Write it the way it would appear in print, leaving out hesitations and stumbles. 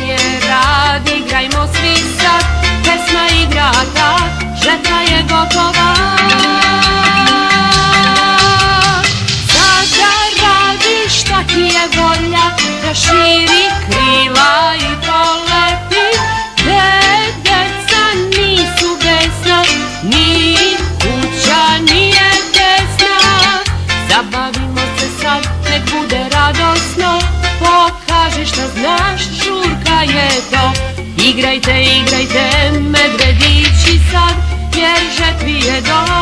je rad, igrajmo svi sad, pesma igrata, žetva je gotova. Sada radi šta ti je volja, da širi krila i poleti, gde deca nisu besna, ni kuća nije tesna. Zabavimo se sad, nek bude radosno, pokaži šta znaš, žurka je to. Igrajte, igrajte, medvedići sad, jer žetvi je došla.